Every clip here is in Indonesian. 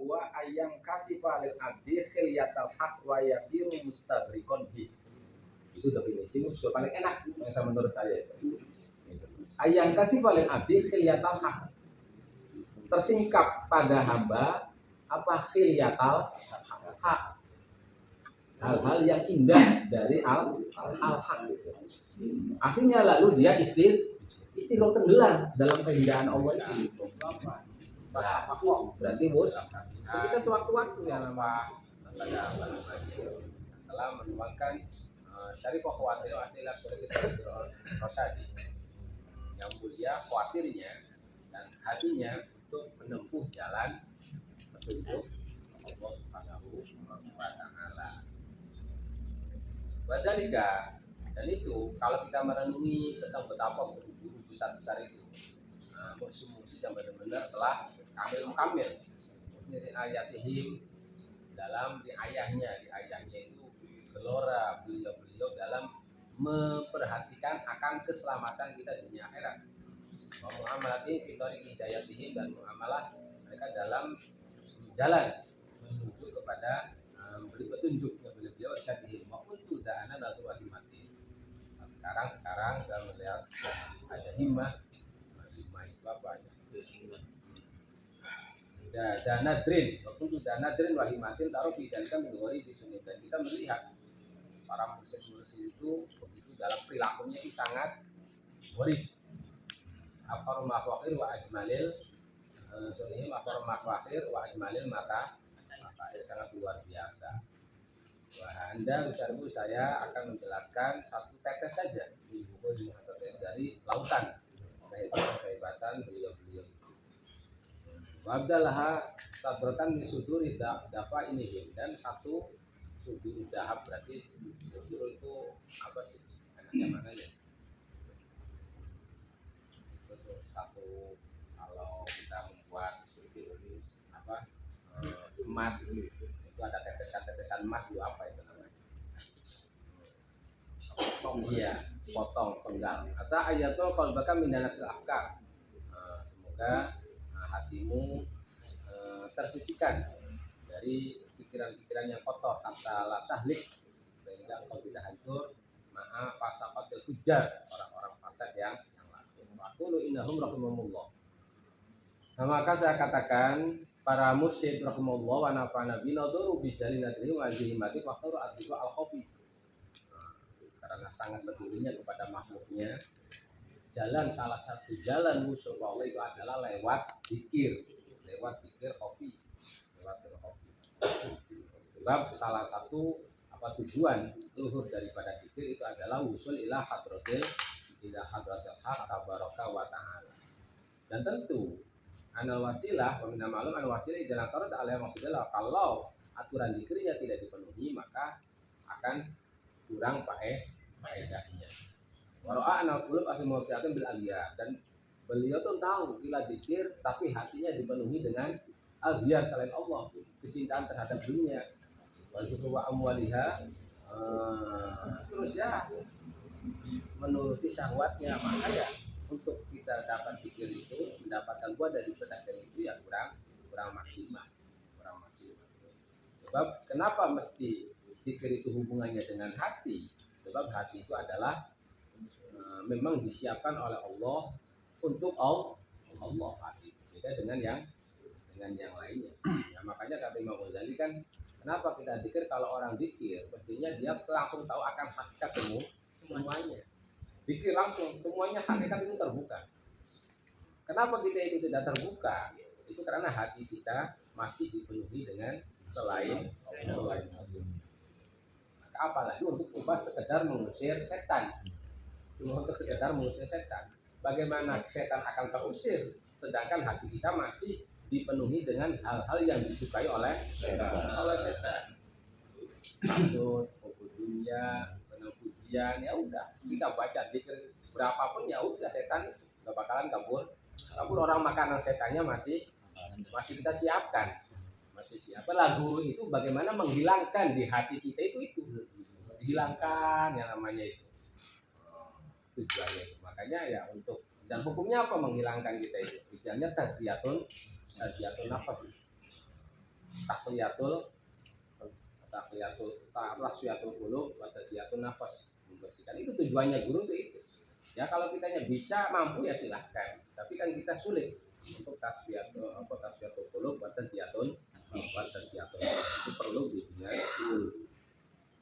huwa ayam kasifa lil abdi khilyatal haq wa yasiru mustabriqon bi. Itu definisi musuh paling enak menurut saya. Ayam kasifa lil abdi khilyatal haq. Tersingkap pada hamba apa khilyatal haq. Hal-hal yang indah dari al-haq itu. Akhirnya lalu dia istighfar tenggelam dalam keindahan Allah itu. Nah, berarti bos kita sewaktu-waktu ya nama telah menuangkan syarifah khawatir adalah surat Rasyadi yang mulia khawatirnya dan hatinya untuk menempuh jalan petunjuk Allah Subhanahu wa taala. Wadalika, dan itu kalau kita merenungi tentang betapa guru-guru besar-besar itu musuh-musuh yang benar-benar telah kamil dari ayatihim dalam di ayahnya itu gelora beliau dalam memperhatikan akan keselamatan kita dunia akhirat. Muamalatin fitori hidayatihim dan muamalah mereka dalam jalan menuju kepada beri petunjuk kepada beliau syadihim maupun sudah anak dan rahimati. Nah, sekarang saya melihat ada himmah itu apa ya? Danadrin, waktu itu danadrin wahimatin taruh pidalikan menggori di sini dan kita melihat para mursyid itu begitu dalam perilakunya itu sangat worib. Afar mafakir wa ajmalil sunihim afar mafakir wa ajmalil maka sangat luar biasa. Wah, Anda Ustaz saya akan menjelaskan satu tetes saja di buku dari lautan kehebatan beliau-beliau. Wabdalah sabratan misuduri dafa ini dan satu sudur dahab berarti sudur itu apa sih? Enaknya mana ya? Itu satu kalau kita membuat apa emas itu ada tetesan emas itu apa itu namanya? Iya, potong penggal. Asa ayatul qalbaka minanas afkar. Semoga hatimu tersucikan dari pikiran-pikiran yang kotor kata tahlik sehingga engkau tidak hancur fasafatil hujar orang-orang fasik yang lalu. Aqulu innahum rahimahumullah. Nah, maka saya katakan para mursyid rahimahullah wa nafa'ana binaduru bijali nadri wa jihimati wa khairu adhiku al-khofi. Karena sangat pedulinya kepada makhluknya, salah satu jalan musuh Allah itu adalah lewat zikir kopi. Sebab salah satu tujuan luhur daripada zikir itu adalah usul ila hadratil haq tabaraka wa ta'ala. Dan tentu anal wasilah wa minal ma'lum anal wasilah idzan tarat alaihi maksudnya kalau aturan zikirnya tidak dipenuhi maka akan kurang faedahnya. Wara'a anal qulub asma'atun bil aliyah dan beliau tuh tahu bila zikir tapi hatinya dipenuhi dengan aliyah selain Allah, kecintaan terhadap dunia. Wa amwaliha terus ya menuruti syahwatnya, maka ya untuk kita dapat zikir itu mendapatkan buah dari sedekah itu ya kurang maksimal. Sebab kenapa mesti zikir itu hubungannya dengan hati? Sebab hati itu adalah memang disiapkan oleh Allah untuk Allah hati. Beda dengan yang lainnya. Nah, makanya kata Imam Ghazali kan kenapa kita zikir? Kalau orang zikir mestinya dia langsung tahu akan hakikat semuanya. Zikir langsung semuanya hakikat itu terbuka. Kenapa kita itu tidak terbuka? Itu karena hati kita masih dipenuhi dengan selain Allah. Maka apalagi untuk coba sekedar mengusir setan. Bagaimana setan akan terusir sedangkan hati kita masih dipenuhi dengan hal-hal yang disukai oleh setan. Maksud dunia, senang pujian, ya udah kita baca zikir berapapun ya udah setan gak bakalan kabur. Orang makanan setannya masih kita siapkan. Lah guru itu bagaimana menghilangkan di hati kita itu dihilangkan yang namanya itu tujuannya itu. Makanya ya untuk dan hukumnya apa menghilangkan kita itu? Istilahnya tasfiyatun nafas. tahliyatul tasfiyatul qulub wa tazkiyatun nafas, membersihkan. Itu tujuannya guru itu. Ya kalau kitanya bisa mampu ya silahkan. Tapi kan kita sulit untuk tasfiyatul qulub wa tazkiyatun itu perlu bimbingan guru.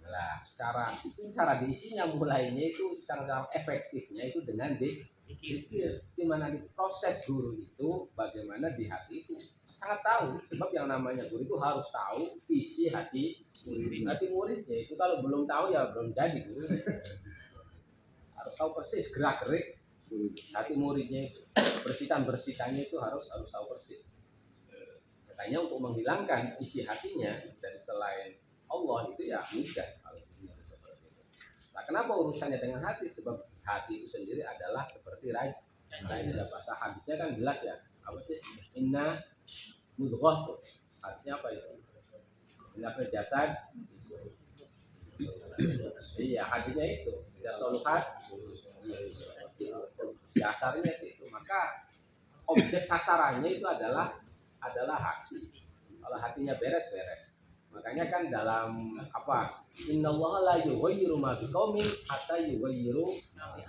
Nah, cara diisinya mulainya itu cara efektifnya itu dengan dikir. Di mana di proses guru itu bagaimana di hati itu sangat tahu, sebab yang namanya guru itu harus tahu isi hati muridnya. Itu kalau belum tahu ya belum jadi guru. Harus tahu persis gerak-gerik hati muridnya itu. Bersihkannya itu harus tahu persis. Makanya untuk menghilangkan isi hatinya dari selain Allah itu ya mudah kalau seperti itu. Nah, kenapa urusannya dengan hati? Sebab hati itu sendiri adalah seperti raja. Bahasa hadisnya kan jelas ya. Apa sih? Inna mudghah tuh. Artinya apa itu? Inna fil jasad. Iya, hatinya itu. Tidak soluhat. Dasarnya itu. Maka objek sasarannya itu adalah hati. Kalau hatinya beres-beres. Makanya kan dalam apa? Innallaha la yughayyiru ma biqaumin hatta yughayyiru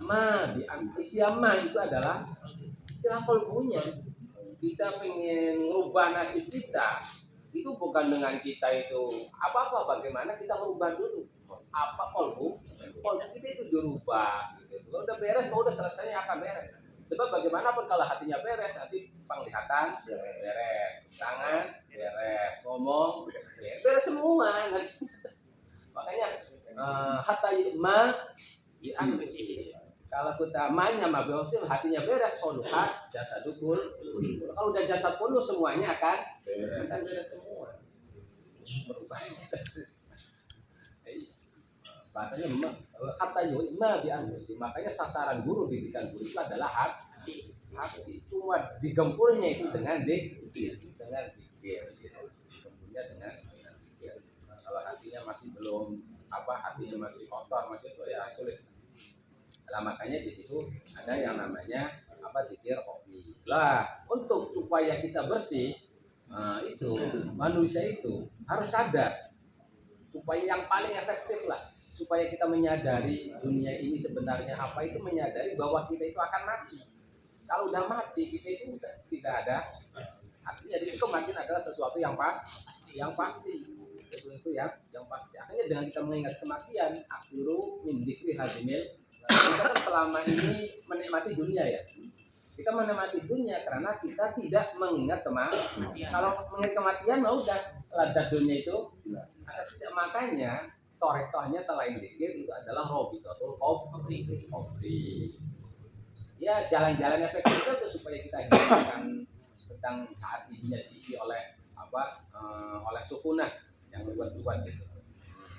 ma bi anfusihim. Itu adalah istilah kolbunya. Kita pengen merubah nasib kita, itu bukan dengan kita itu apa-apa, bagaimana kita merubah dulu. Apa kolbu kita itu dirubah gitu. Kalau udah beres, kalau udah selesai akan beres. Sebab bagaimanapun kalau hatinya beres, nanti penglihatan beres, tangan beres, ngomong beres semua. Makanya hatta ma bi anfusi. Kalau kita manya mabiosil hatinya beres, soluhat jasadukul. Kalau udah jasad penuh semuanya akan beres semua. Berubah. Bahasanya hatta ma bi anfusi. Makanya sasaran guru, didikan guru itu adalah hati. Cuma digempurnya itu dengan dikir. Digempurnya dengan dikir. Kalau hatinya masih belum hatinya masih kotor, masih ya sulit. Nah, makanya di situ ada yang namanya dikir kopi. Lah, untuk supaya kita bersih, itu manusia itu harus sadar. Supaya yang paling efektif lah, supaya kita menyadari dunia ini sebenarnya apa, itu menyadari bahwa kita itu akan mati. Kalau udah mati, kita itu udah tidak ada artinya. Jadi kematian adalah sesuatu yang pasti. Itu yang pasti. Akhirnya dengan kita mengingat kematian, akhirul min dzikri hadimil. Kita kan selama ini menikmati dunia ya. Kita menikmati dunia karena kita tidak mengingat kematian. Kalau mengingat kematian mau udah ladat dunia itu. Makanya toretohnya selain dzikir itu adalah robitatul qabri. Ya jalan-jalan efektif itu supaya kita hindarkan tentang saat hidupnya diisi oleh oleh sukunah yang kuat-kuat gitu.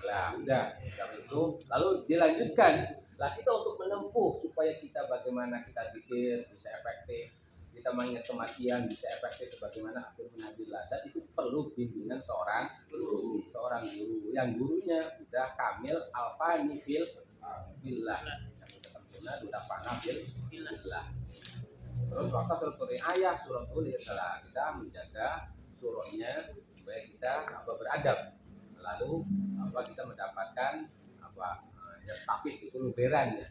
Lah udah itu lalu dilanjutkan. Lah kita untuk menempuh supaya kita bagaimana kita pikir bisa efektif, kita mengingat kematian bisa efektif sebagaimana akhir menabil ladat, itu perlu bimbingan seorang guru yang gurunya sudah kamil alfani billah, yang sudah sempurna sudah fana billah. Terus waktu surat ayah surat adalah kita menjaga surahnya supaya kita beradab. Lalu kita mendapatkan ya stafik itu luberan ya.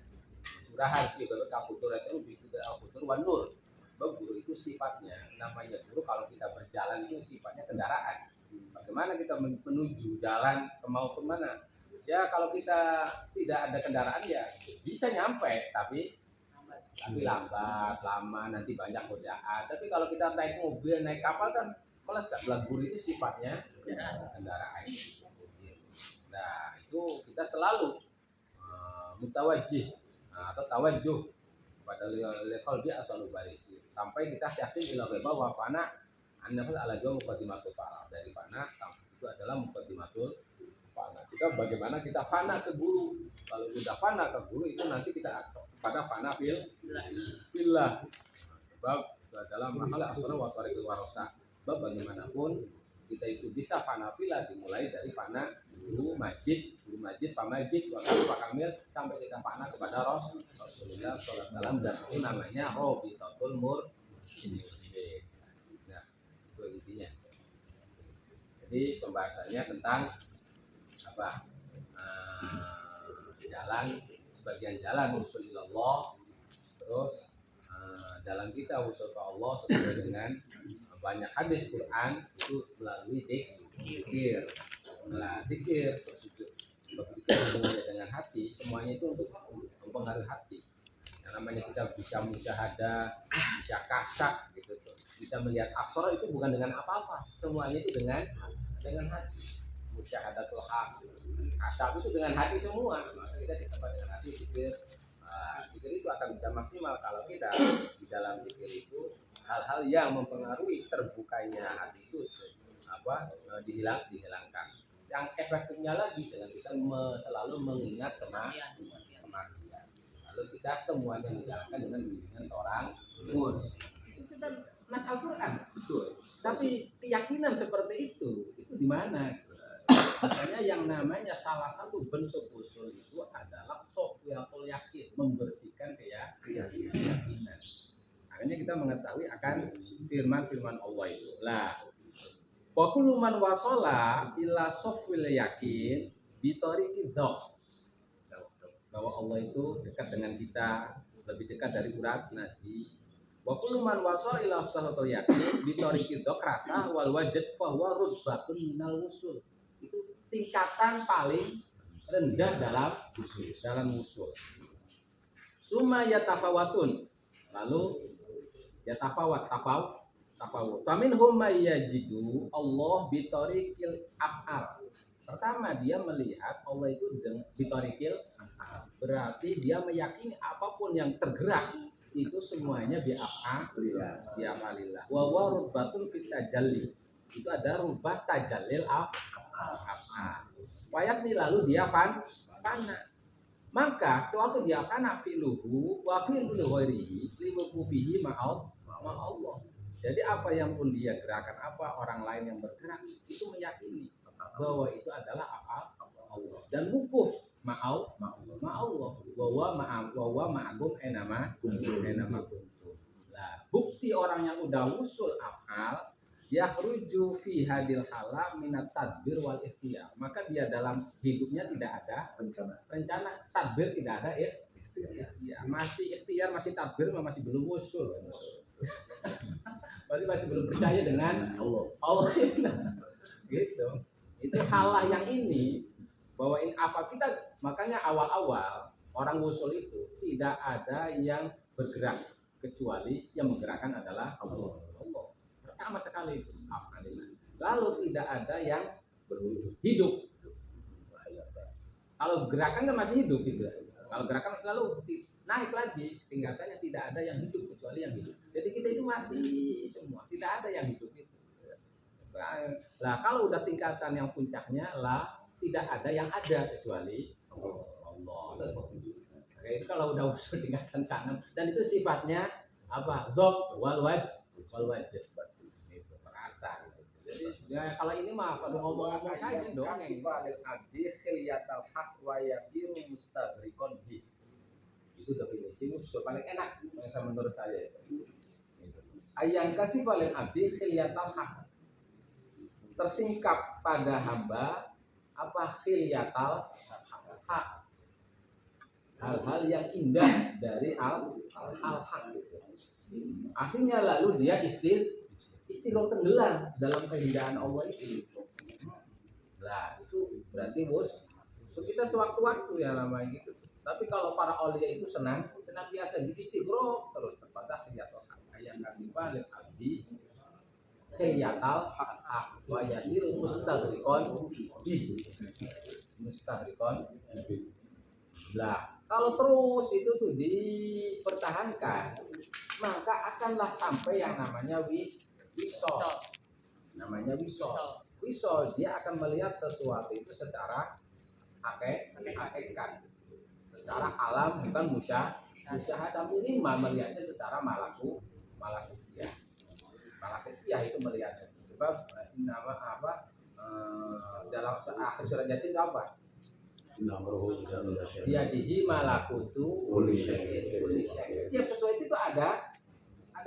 Surah harus dibaca kafutur itu bisa al-futur wan nur. Sebab guru itu sifatnya, namanya guru kalau kita berjalan itu sifatnya kendaraan. Bagaimana kita menuju jalan ke mau ke mana? Ya kalau kita tidak ada kendaraan ya bisa nyampe, tapi lambat, lama, nanti banyak godaan. Tapi kalau kita naik mobil, naik kapal kan melesat. Guru itu sifatnya kendaraan. Nah itu kita selalu mutawajjih atau tawajjuh pada level dia asal barisi sampai dikasih yasin ila ghaiba wa fana annafal ala jawab muqaddimatul fa'ala. Dari fana itu adalah muqaddimatul fana. Kita bagaimana kita fana ke guru. Kalau sudah fana ke guru itu nanti kita pada fana billah. Sebab itu adalah mahalah asra wa tariqul warasa. Sebab bagaimanapun kita itu bisa fana billah dimulai dari fana guru majid, pamajid, pak kamil sampai kita fana kepada Rasulullah SAW, dan itu namanya robitatul mursyid. Nah, itu intinya. Jadi Nanti pembahasannya tentang apa? Jalan, sebagian jalan usul ilallah, terus dalam kita usul ke Allah sesuai dengan banyak hadis Quran itu melalui zikir. Nah, zikir berzikir hubungannya dengan hati, semuanya itu untuk mempengaruhi hati. Yang namanya kita bisa musyahadah, bisa kasak gitu tuh. Bisa melihat asrar itu bukan dengan apa-apa, semuanya itu dengan hati. Musyahadatul haq, kasak itu dengan hati semua. Maka kita ditambah dengan hati zikir. Zikir itu akan bisa maksimal kalau kita di dalam zikir itu hal-hal yang mempengaruhi terbukanya hati itu dihilangkan. Yang efektifnya lagi dengan kita selalu mengingat kematian. Lalu kita semuanya menjalankan dengan bimbingan seorang guru. Itu kan nas Al-Quran, betul. Tapi keyakinan seperti itu di mana? Makanya yang namanya salah satu bentuk usul itu adalah sofyatul yakin, membersihkan keyakinan. Makanya kita mengetahui akan firman Allah itu. Lah, wa kullu man wasala ila sofil yakin bitoriqi dzaq. Bahwa Allah itu dekat dengan kita, lebih dekat dari urat nadi. Wa kullu man wasala ila sofil yakin bitoriqi dzaq rasa wal wajad fa huwa rutbatun minal wusul. Itu tingkatan paling rendah dalam usul. Summa yatafawatun, lalu yatafawat faminhum may yajidu Allah bitoriqil af'al. Pertama dia melihat Allah itu bitoriqil af'al, berarti dia meyakini apapun yang tergerak itu semuanya bi'afalillah. Wa huwa rubbatun fit tajalli, itu ada rubah tajallil wayat nih, lalu dia fana. Maka suatu dia fana filuhu wa fi'lu ghairihi liwuqufihi ma'al Allah. Jadi apa yang pun dia gerakan, apa orang lain yang bergerak itu meyakini bahwa itu adalah Allah dan wukuf ma'al Allah wa ma'agum enama kuntum. Nah, bukti orang yang udah usul af'al yakhruju fi hadil hala minat tadbir wal ikhtiyar, maka dia dalam hidupnya tidak ada rencana, tadbir tidak ada ikhtiar. Masih ikhtiar, masih tadbir, masih belum usul. Masih belum percaya dengan Allah gitu. Itu halah yang ini bahwa apa kita, makanya awal-awal orang usul itu tidak ada yang bergerak kecuali yang menggerakkan adalah Allah. Pertama sekali itu lalu tidak ada yang hidup. Kalau gerakan kan masih hidup gitu. Kalau gerakan lalu naik lagi tingkatannya, tidak ada yang hidup kecuali yang hidup. Jadi kita itu mati semua, tidak ada yang hidup itu. Nah, kalau udah tingkatan yang puncaknya lah, tidak ada yang ada kecuali Allah. Oke, itu kalau udah usul tingkatan sana, dan itu sifatnya apa? Dzaq wal wajib. Itu perasaan. Jadi ya, kalau ini mah kalau ngomong-ngomong saja dong. Sifat al-adhi khiliyatal haq wa yasiru mustaghriqan bi. Itu definisi usul paling enak menurut saya itu. Ayang kasih paling abdi khiliyatal haq, tersingkap pada hamba apa khiliyatal haq, hal-hal yang indah dari al-haq itu. Akhirnya lalu dia istighfar tenggelam dalam keindahan Allah itu. Nah itu berarti usul kita sewaktu-waktu ya namanya gitu. Tapi kalau para aulia itu senantiasa istighfar terus kepada khiliyatul haq. Ayat kasifah lil abdi khiliyatal haq wa yasiru mustaghriqan bi. Lah, kalau terus itu tuh dipertahankan, maka akanlah sampai yang namanya wisol. Namanya wisol. Wisol dia akan melihat sesuatu itu secara hakikat. Secara alam, bukan musyahadah. Minimal melihatnya secara malakutiyah. Malakutiyah itu melihatnya. Sebab nama apa dalam akhir surat Yasin itu apa? Yadihi malakutu kulli syai'. Setiap sesuatu itu ada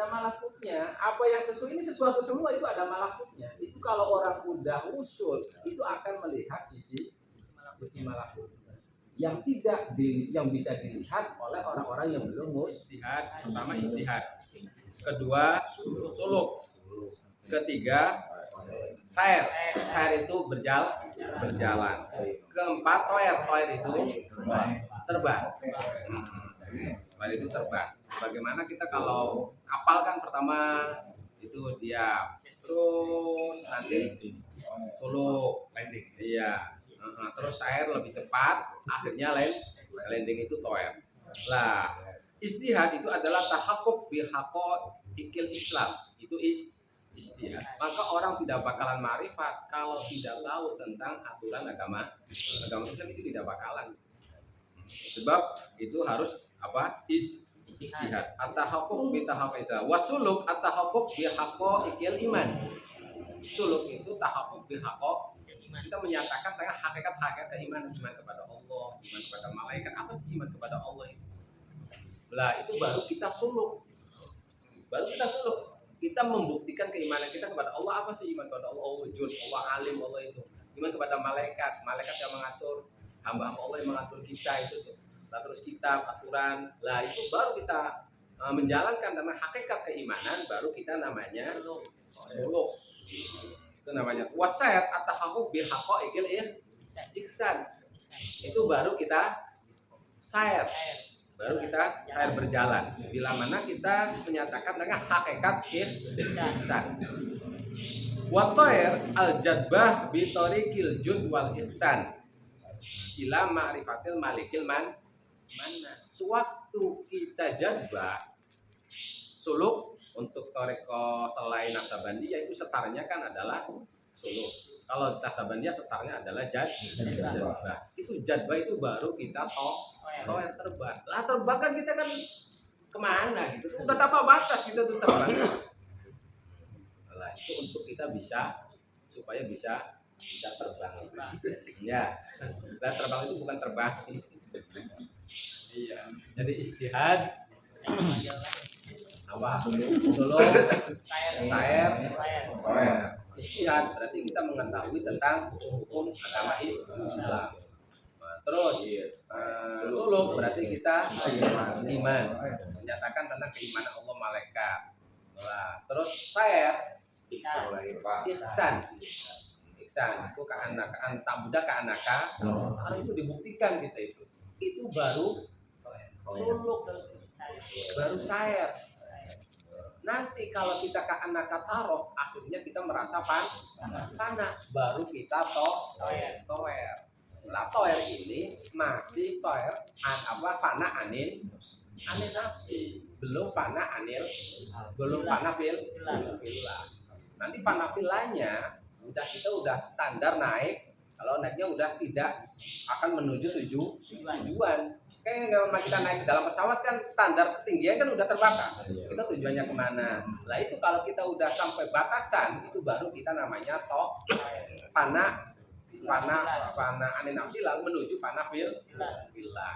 malakutnya. Apa yang sesuai ini sesuatu semua itu ada malakutnya. Itu Itu kalau orang udah usul itu akan melihat sisi malakut yang yang bisa dilihat oleh orang-orang yang belum ijtihad. Pertama ijtihad, kedua suluk, ketiga sair itu berjalan, keempat toer itu terbang. Toer itu terbang. Bagaimana kita kalau kapal kan pertama itu dia, terus nanti suluk landing, iya, terus air lebih cepat, akhirnya landing itu toer. Lah istihad itu adalah tahakkuk bihaqaiqil Islam, itu istihad. Maka orang tidak bakalan marifat kalau tidak tahu tentang aturan agama Islam, itu tidak bakalan. Sebab itu harus apa? Istihad. At-tahakkuk bi tahaqqaiqil wasuluk at-tahakkuk bi haqaiqil iman. Suluk itu tahakkuk bi kita menyatakan tentang hakikat keimanan, iman kepada Allah, iman kepada malaikat. Apa sih iman kepada Allah itu? Lah itu baru kita suluk. Kita membuktikan keimanan kita kepada Allah. Apa sih iman kepada Allah? Allah wujud, Allah alim, Allah itu. Iman kepada malaikat yang mengatur, hamba-hamba Allah yang mengatur kita itu tuh. Nah, terus kitab, aturan. Lah itu baru kita menjalankan tentang hakikat keimanan, baru kita namanya suluk. Itu namanya wasair at-tahakkuk bil haqaiqil ihsan. Itu baru kita sair. Berjalan. Bila mana kita menyatakan dengan hakikat ihsan. Wa thair al-jadbah bi tariqil jud wal ihsan ila ma'rifatil malikil mana. Sewaktu kita jadbah suluk untuk toreko selain Naksabandiyah itu setarnya kan adalah suluk. Kalau Naksabandiyah setarnya adalah jadbah. Itu jadbah itu baru kita toer terbang. Lah terbang kan kita kan kemana gitu? Udah tanpa batas kita tuh terbang. Lah itu untuk kita supaya bisa terbang. Ya. Lah terbang itu bukan terbang. Iya. Jadi istihad apa? Suluk, sair, toer. Istihad berarti kita mengetahui tentang hukum agama Islam. Terus suluk berarti kita iman, menyatakan tentang keimanan Allah, malaikat. Nah, terus sair ihsan itu keanakaan, tak budak keanakan. Kalau itu dibuktikan kita itu baru suluk, baru sair. Nanti kalau kita keanakan taruh, akhirnya kita merasa panas, baru kita toer. Lah toer ini masih toer fana anil nafsi, belum fana fillah. Nanti fana fillahnya kita udah standar naik. Kalau naiknya udah tidak akan menuju tujuan. Kayak kalau kita naik dalam pesawat kan standar ketinggian kan udah terbatas. Kita tujuannya kemana? Lah itu kalau kita udah sampai batasan, itu baru kita namanya fana anil nafsi lalu menuju fana fillah.